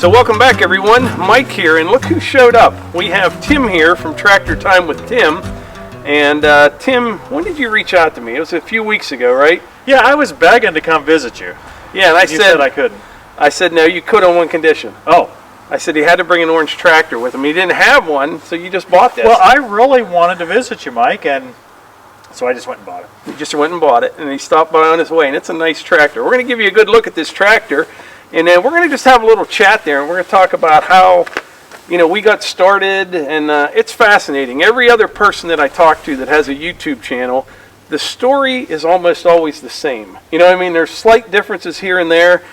So welcome back everyone, Mike here, and look who showed up. We have Tim here from Tractor Time with Tim. And Tim, when did you reach out to me? It was a few weeks ago, right? Yeah, I was begging to come visit you. Yeah, and you said I couldn't. I said no, you could on one condition. Oh. I said he had to bring an orange tractor with him. He didn't have one, so you just bought this. Well, I really wanted to visit you, Mike, and so I just went and bought it. He just went and bought it, and he stopped by on his way, and it's a nice tractor. We're going to give you a good look at this tractor. And then we're going to just have a little chat there, and we're going to talk about how, you know, we got started, and it's fascinating. Every other person that I talk to that has a YouTube channel, the story is almost always the same. You know what I mean? There's slight differences here and there,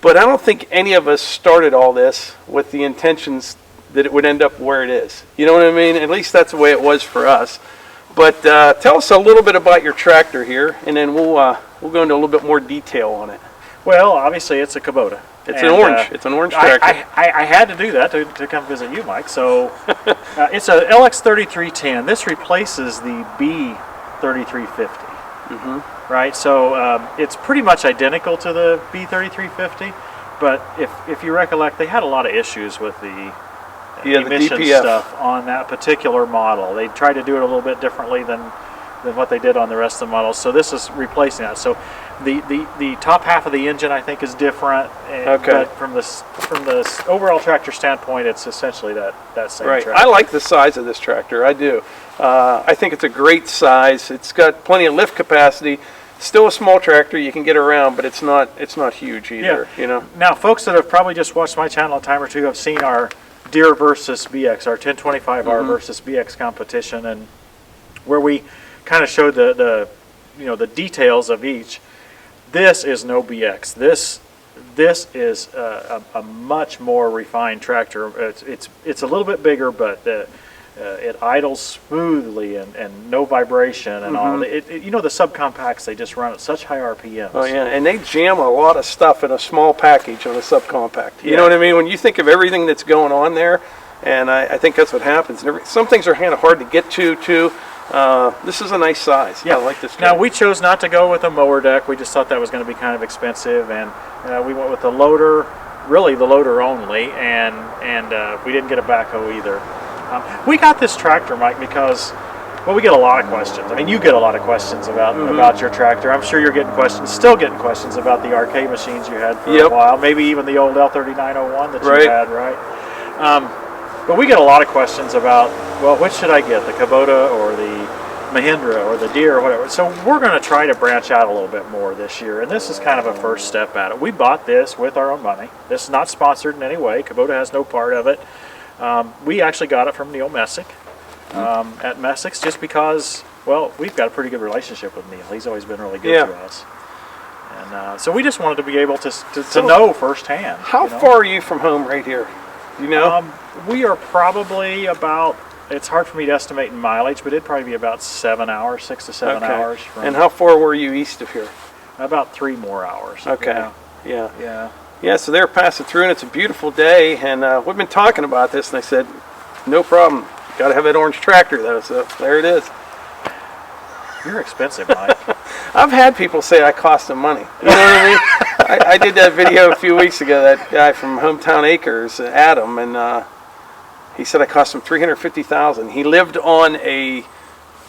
but I don't think any of us started all this with the intentions that it would end up where it is. You know what I mean? At least that's the way it was for us. But tell us a little bit about your tractor here, and then we'll go into a little bit more detail on it. Well, obviously it's a Kubota. It's an orange. It's an orange tractor. I had to do that to come visit you, Mike. So it's a LX 3310. This replaces the B 3350. Mm-hmm. Right. So it's pretty much identical to the B 3350, but if you recollect, they had a lot of issues with the emission stuff on that particular model. They tried to do it a little bit differently than what they did on the rest of the models. So this is replacing that. So the top half of the engine, I think, is different. Okay. But from the overall tractor standpoint, it's essentially that same tractor. I like the size of this tractor. I do. I think it's a great size. It's got plenty of lift capacity. Still a small tractor. You can get around, but it's not huge either. Yeah. You know. Now, folks that have probably just watched my channel a time or two have seen our Deere versus BX, our 1025R versus BX competition, and where we kind of showed the details of each. This is no BX. This is a much more refined tractor. It's a little bit bigger, but it idles smoothly and no vibration and all. You know, the subcompacts, they just run at such high RPMs. Oh yeah, and they jam a lot of stuff in a small package on a subcompact. You know what I mean? When you think of everything that's going on there, and I think that's what happens. Some things are kind of hard to get to too. This is a nice size. Yeah, I like this. Now we chose not to go with a mower deck. We just thought that was going to be kind of expensive, and we went with the loader, really the loader only, and we didn't get a backhoe either. We got this tractor, Mike, because we get a lot of questions. I mean, you get a lot of questions about your tractor. I'm sure you're still getting questions about the arcade machines you had for a while, maybe even the old L3901 that you had, right? But we get a lot of questions about, well, which should I get, the Kubota or the Mahindra or the Deere or whatever. So we're going to try to branch out a little bit more this year, and this is kind of a first step at it. We bought this with our own money. This is not sponsored in any way. Kubota has no part of it. We actually got it from Neil Messick at Messick's just because, well, we've got a pretty good relationship with Neil. He's always been really good to us. And so we just wanted to be able to know firsthand. How far are you from home right here? You know? We are probably about, it's hard for me to estimate in mileage, but it'd probably be about 7 hours, 6 to 7 hours. And how far were you east of here? About 3 more hours. Okay. Yeah, so they're passing through, and it's a beautiful day, and we've been talking about this, and I said, no problem. Got to have that orange tractor, though, so there it is. You're expensive, Mike. I've had people say I cost them money. You know what I mean? I did that video a few weeks ago, that guy from Hometown Acres, Adam, and he said I cost him $350,000. He lived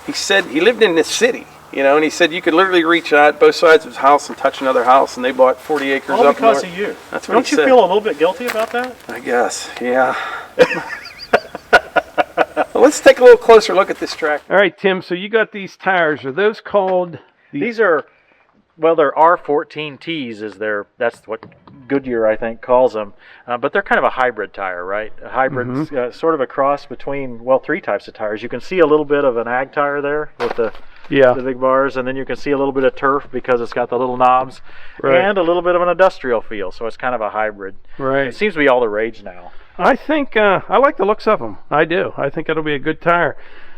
he said he lived in this city, you know, and he said you could literally reach out both sides of his house and touch another house, and they bought 40 acres up north. All because of you. That's what Don't you feel a little bit guilty about that? I guess, yeah. Well, let's take a little closer look at this tractor. All right, Tim, so you got these tires. Are those called? These are, well, they're R14Ts that's what Goodyear, I think, calls them. But they're kind of a hybrid tire, right? A hybrid, sort of a cross between, well, 3 types of tires. You can see a little bit of an ag tire there with the big bars, and then you can see a little bit of turf because it's got the little knobs, and a little bit of an industrial feel, so it's kind of a hybrid. Right. It seems to be all the rage now. I think, I like the looks of them. I do. I think it'll be a good tire.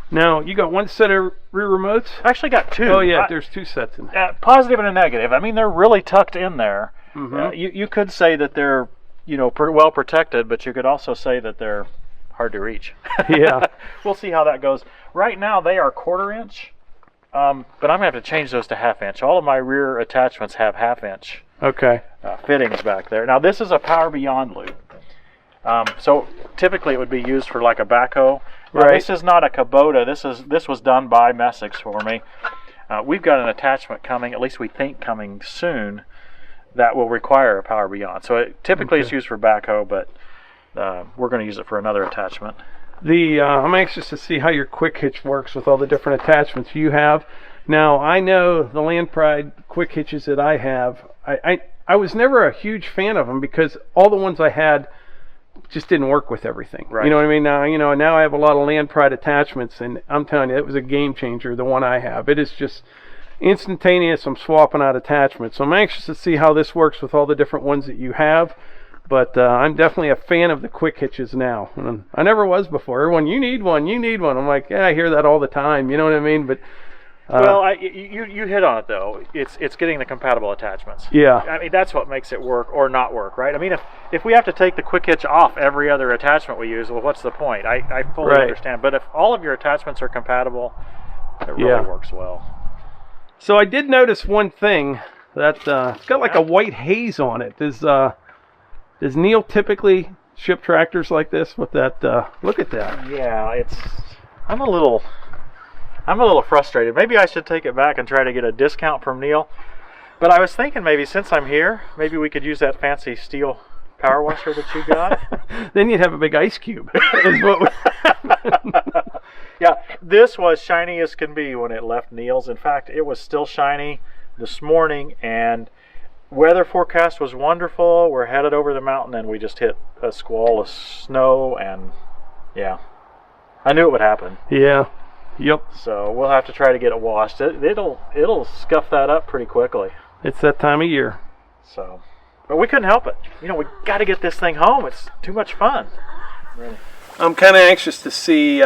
Now, you got one set of rear remotes? I actually got 2. Oh, yeah, there's 2 sets in there. Positive and a negative. I mean, they're really tucked in there. You could say that they're, well protected, but you could also say that they're hard to reach. Yeah. We'll see how that goes. Right now, they are 1/4 inch, but I'm going to have to change those to 1/2 inch. All of my rear attachments have 1/2 inch fittings back there. Now, this is a Power Beyond loop. So typically it would be used for like a backhoe. Now, Right. this is not a Kubota. This was done by Messick's for me. We've got an attachment coming, at least we think coming soon, that will require a Power Beyond. So typically it's used for backhoe, but we're going to use it for another attachment. I'm anxious to see how your quick hitch works with all the different attachments you have. Now, I know the Land Pride quick hitches that I have, I was never a huge fan of them because all the ones I had just didn't work with everything. Right. You know what I mean? Now I have a lot of Land Pride attachments, and I'm telling you, it was a game changer, the one I have. It is just instantaneous. I'm swapping out attachments. So I'm anxious to see how this works with all the different ones that you have. But I'm definitely a fan of the quick hitches now. And I never was before. Everyone, you need one. I'm like, yeah, I hear that all the time. You know what I mean? But well, you hit on it though. It's getting the compatible attachments. yeah, I mean, that's what makes it work or not work, right? I mean, if we have to take the quick hitch off every other attachment we use, well, what's the point? I fully Right. understand. But if all of your attachments are compatible, it really Yeah. works well. So I did notice one thing that it's got like a white haze on it. Does Neil typically ship tractors like this with that? Look at that. Yeah, I'm a little frustrated. Maybe I should take it back and try to get a discount from Neil. But I was thinking maybe since I'm here, maybe we could use that fancy steel power washer that you got. Then you'd have a big ice cube. Is what we- Yeah, this was shiny as can be when it left Neil's. In fact, it was still shiny this morning, and weather forecast was wonderful. We're headed over the mountain, and we just hit a squall of snow, and yeah, I knew it would happen. Yeah. Yep. So we'll have to try to get it washed. It'll scuff that up pretty quickly. It's that time of year. So, but we couldn't help it. You know, we got to get this thing home. It's too much fun. Really. I'm kind of anxious to see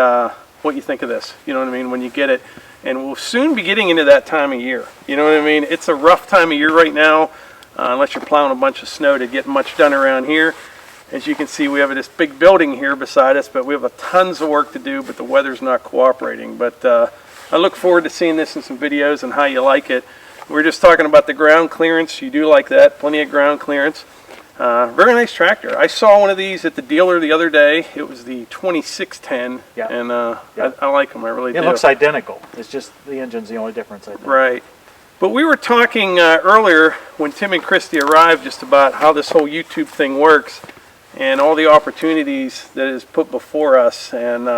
what you think of this. You know what I mean? When you get it. And we'll soon be getting into that time of year. You know what I mean? It's a rough time of year right now, unless you're plowing a bunch of snow to get much done around here. As you can see, we have this big building here beside us, but we have tons of work to do, but the weather's not cooperating. But I look forward to seeing this in some videos and how you like it. We were just talking about the ground clearance. You do like that. Plenty of ground clearance. Very nice tractor. I saw one of these at the dealer the other day. It was the 2610, Yeah. and Yeah. I like them. I really do. It looks identical. It's just the engine's the only difference, I think. Right. But we were talking earlier when Tim and Christy arrived just about how this whole YouTube thing works and all the opportunities that is put before us. And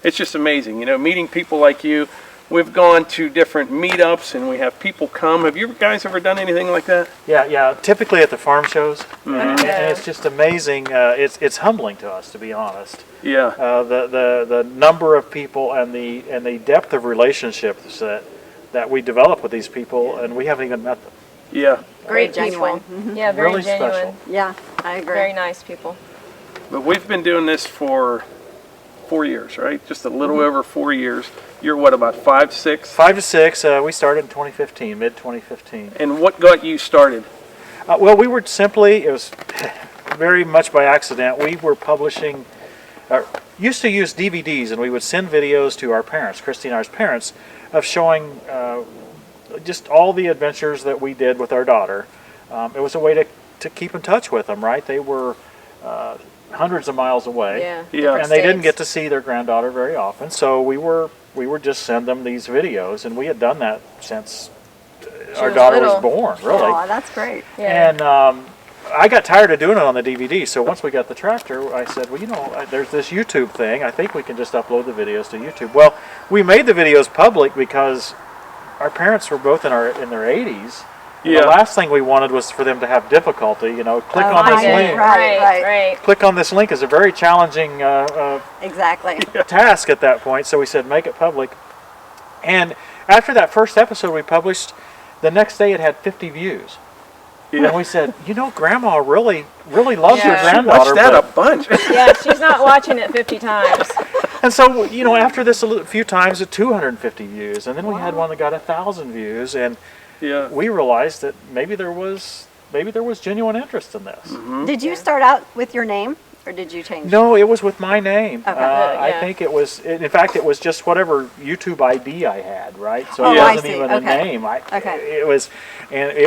it's just amazing, you know, meeting people like you. We've gone to different meetups and we have people come. Have you guys ever done anything like that? Yeah. Typically at the farm shows, and it's just amazing. It's humbling to us, to be honest. Yeah. The number of people and the depth of relationships that we develop with these people, and we haven't even met them. Yeah. Great Very people. genuine. Yeah, very Really genuine. special. Yeah, I agree. Very nice people. But we've been doing this for 4 years, right? Just a little over 4 years. You're what, about 5, 6? 5 to 6. We started in 2015, mid 2015. And what got you started? Well, we were simply, it was very much by accident. We were publishing, used to use DVDs, and we would send videos to our parents, Christy and I's parents, of showing just all the adventures that we did with our daughter. It was a way to keep in touch with them, right? They were hundreds of miles away. Yeah. Yeah. And they didn't get to see their granddaughter very often, so we were just send them these videos, and we had done that since our was daughter was little. born, really. Oh, that's great. Yeah. And I got tired of doing it on the DVD, so once we got the tractor, I said, well, you know, there's this YouTube thing. I think we can just upload the videos to YouTube. Well, we made the videos public because our parents were both in their 80s. Yeah. The last thing we wanted was for them to have difficulty. You know, click on I this get it. link. Right. Click on this link is a very challenging Exactly. task at that point, so we said make it public. And after that first episode we published, the next day it had 50 views. Yeah. And we said, you know, Grandma really loves your Yeah. granddaughter. Watch that but- a bunch. Yeah, she's not watching it 50 times. And so, you know, after this a few times, at 250 views, and then we had one that got 1,000 views, and Yeah. we realized that maybe there was genuine interest in this. Did you start out with your name? or did you change? No, it was with my name. Okay. I Yeah. think it was. In fact, it was just whatever YouTube ID I had, right? So Oh, it I wasn't see. even Okay. a name. Okay. It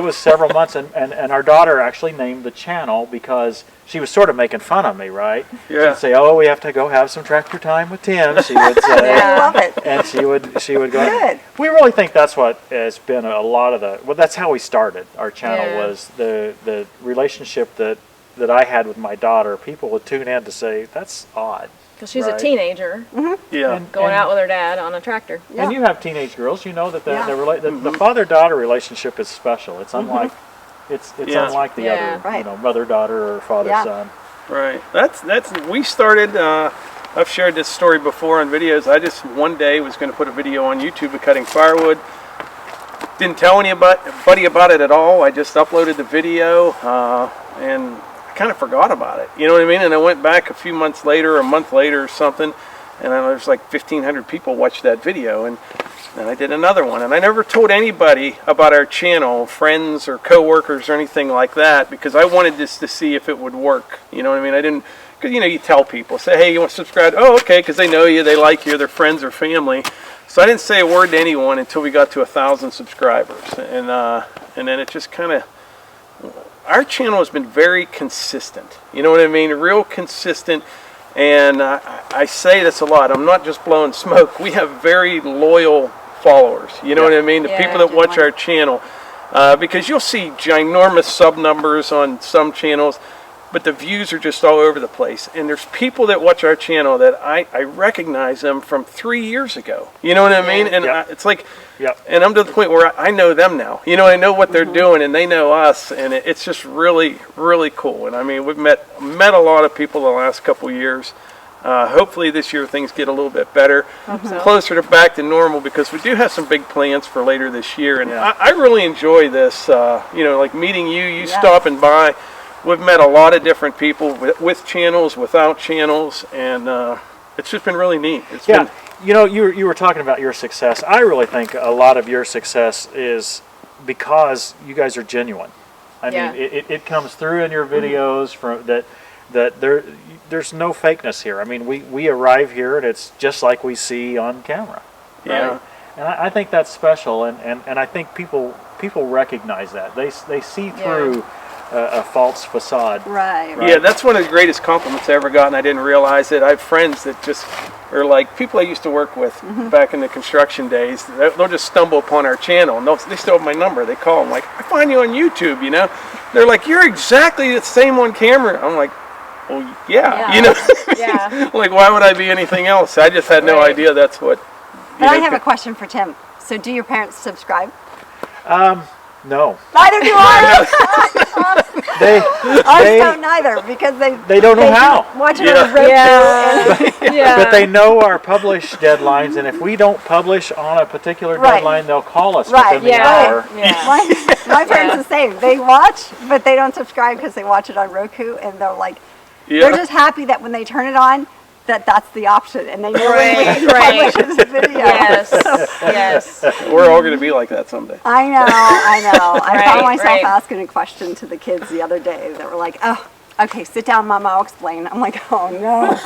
was several months, and our daughter actually named the channel because she was sort of making fun of me, right? Yeah. She'd say, "Oh, we have to go have some tractor time with Tim." She would say, I love it. and she would go. Good. We really think that's what has been a lot of the. Well, that's how we started our channel. Yeah. Was the relationship that I had with my daughter. People would tune in to say, "That's odd." Because she's Right. a teenager Yeah. going out with her dad on a tractor. Yeah. And you have teenage girls. You know that Yeah. the father-daughter relationship is special. It's unlike it's Yeah. unlike the Yeah. other, Right. mother-daughter or father-son. Right. That's we started. I've shared this story before on videos. I just one day was going to put a video on YouTube of cutting firewood. Didn't tell anybody about it at all. I just uploaded the video and I kind of forgot about it. You know what I mean? And I went back a few months later, a month later or something, and there's like 1,500 people watched that video. And I did another one. And I never told anybody about our channel, friends or coworkers or anything like that, because I wanted this to see if it would work. You know what I mean? I didn't, because you tell people, say, hey, you want to subscribe? Oh, okay, because they know you, they like you, they're friends or family. So I didn't say a word to anyone until we got to 1,000 subscribers, and then it just kind of. Our channel has been very consistent. You know what I mean? Real consistent, and I say this a lot. I'm not just blowing smoke. We have very loyal followers. You know what I mean? The Yeah, people that watch genuine. our channel, because you'll see ginormous sub numbers on some channels, but the views are just all over the place. And there's people that watch our channel that I recognize them from 3 years ago. You know what I mean? And Yeah. it's like, Yep. and I'm to the point where I know them now. You know, I know what they're doing, and they know us, and it's just really, really cool. And I mean, we've met a lot of people the last couple years. Hopefully this year things get a little bit better, so. closer to back to normal, because we do have some big plans for later this year. And Yeah. I really enjoy this, like meeting you, Yes. stopping by. We've met a lot of different people with channels, without channels, and it's just been really neat. It's Yeah. been, You were talking about your success. I really think a lot of your success is because you guys are genuine. I Yeah. mean, it comes through in your videos from that there's no fakeness here. I mean, we arrive here and it's just like we see on camera. yeah. Right? And I think that's special, and I think people recognize that. They see through a false facade. Right. Yeah, that's one of the greatest compliments I ever got, and I didn't realize it. I have friends that just are like people I used to work with back in the construction days. They'll just stumble upon our channel, and they still have my number. They call them like, I find you on YouTube, They're like, you're exactly the same on camera. I'm like, well, yeah. Yeah. Like, why would I be anything else? I just had no Right. idea that's what. But I have a question for Tim. So do your parents subscribe? No, Neither do I. they Ours they don't neither because they don't know how. watch it Yeah. on Roku. Yeah. Yeah. But they know our publish deadlines, and if we don't publish on a particular Right. deadline, they'll call us Right. within the Yeah. hour. Yeah. My parents the same. They watch, but they don't subscribe because they watch it on Roku, and they're like, they're just happy that when they turn it on, that's the option, and they know when Right, we right. publish this video. Yes. Yes. We're all going to be like that someday. I know. I found Right, myself right. asking a question to the kids the other day that were like, oh, okay, sit down, Mama, I'll explain. I'm like, oh no,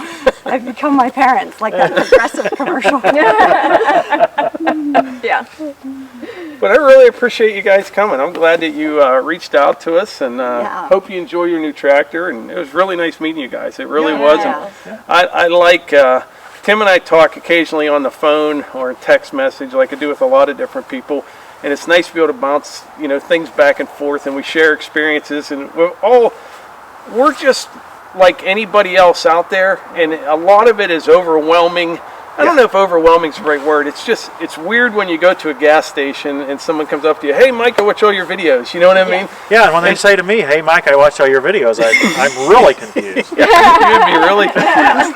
I've become my parents, like that Progressive commercial. Yeah. But I really appreciate you guys coming. I'm glad that you reached out to us, and Yeah. hope you enjoy your new tractor. And it was really nice meeting you guys. It really Yeah. was. Yeah. And I like Tim and I talk occasionally on the phone or text message, like I do with a lot of different people. And it's nice to be able to bounce things back and forth, and we share experiences, and we're just like anybody else out there, and a lot of it is overwhelming. I don't know if overwhelming is the right word. It's weird when you go to a gas station and someone comes up to you, hey, Mike, I watch all your videos. You know what I mean? Yeah, and when they say to me, "Hey, Mike, I watched all your videos," I'm really confused. You'd be really confused.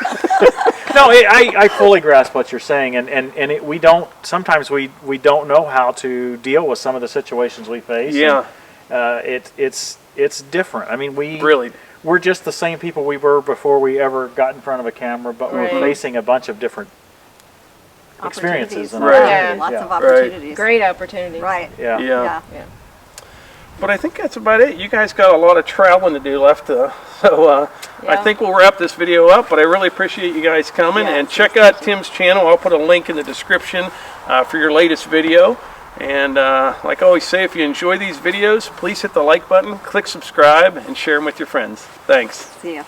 No, I fully grasp what you're saying, and we don't. Sometimes we don't know how to deal with some of the situations we face. Yeah. And, it's different. I mean, we're just the same people we were before we ever got in front of a camera, but Right. we're facing a bunch of different experiences. And Right. Yeah. Lots Yeah. of opportunities. Great opportunity. Right. Yeah. Yeah. Yeah. But I think that's about it. You guys got a lot of traveling to do left, so I Yeah. think we'll wrap this video up. But I really appreciate you guys coming, and check out Tim's channel. I'll put a link in the description for your latest video. And like I always say, if you enjoy these videos, please hit the like button, click subscribe, and share them with your friends. Thanks. See ya.